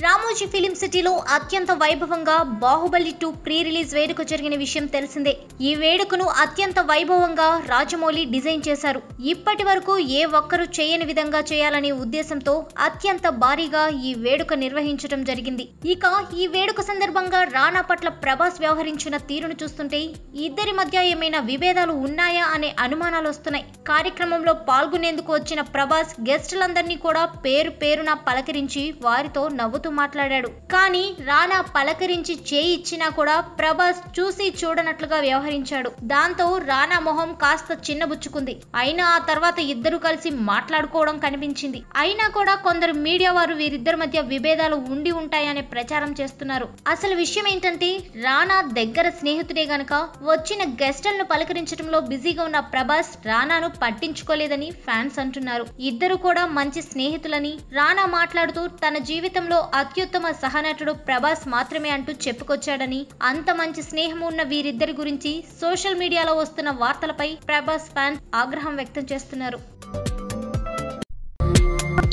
Ramoji film సిటీలో అత్యంత వైభవంగా బాహుబలి 2 ప్రీ రిలీజ్ వేడుక జరిగిన విషయం తెలిసిందే. ఈ వేడుకను అత్యంత వైభవంగా రాజమౌళి డిజైన్ చేశారు. ఇప్పటి వరకు ఏ ఒక్కరూ చేయని విధంగా చేయాలనే ఉద్దేశంతో అత్యంత భారీగా ఈ వేడుక నిర్వహించడం జరిగింది. ఇక ఈ వేడుక సందర్భంగా రానా పట్ల ప్రభాస్ వ్యవహరించిన తీరును చూస్తుంటే ఇద్దరి మధ్య ఏమైనా విభేదాలు ఉన్నాయా అనే అనుమానాలు వస్తున్నాయి. కార్యక్రమంలో పాల్గొనేందుకు వచ్చిన ప్రభాస్ గెస్టులందరినీ కూడా పేరు పేరున పలకరించి వారితో నవ్వుతూ మాట్లాడాడు. కానీ రానా పలకరించి చేయి ఇచ్చినా కూడా ప్రభాస్ చూసి చూడనట్లుగా వ్యవహరించాడు. దాంతో రానా మొహం కాస్త చిన్నబుచ్చుకుంది. అయినా ఆ తర్వాత ఇద్దరు కలిసి మాట్లాడుకోవడం కనిపించింది. అయినా కూడా కొందరు మీడియా వారు వీరిద్దరి మధ్య విభేదాలు ఉండి ఉంటాయనే ప్రచారం చేస్తున్నారు. అసలు విషయం ఏంటంటే రానా దగ్గర స్నేహితుడే గనక వచ్చిన గెస్టులను పలకరించడంలో బిజీగా ఉన్న ప్రభాస్ రానాను పట్టించుకోలేదని ఫ్యాన్స్ అంటున్నారు. ఇద్దరు కూడా మంచి స్నేహితులని రానా మాట్లాడుతూ తన జీవితంలో అత్యుత్తమ సహనటుడు ప్రభాస్ మాత్రమే అంటూ చెప్పుకొచ్చాడని, అంత మంచి స్నేహం ఉన్న వీరిద్దరి గురించి సోషల్ మీడియాలో వస్తున్న వార్తలపై ప్రభాస్ ఫ్యాన్స్ ఆగ్రహం వ్యక్తం చేస్తున్నారు.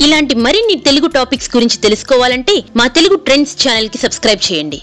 ఇలాంటి మరిన్ని తెలుగు టాపిక్స్ గురించి తెలుసుకోవాలంటే మా తెలుగు ట్రెండ్స్ ఛానల్ కి సబ్స్క్రైబ్ చేయండి.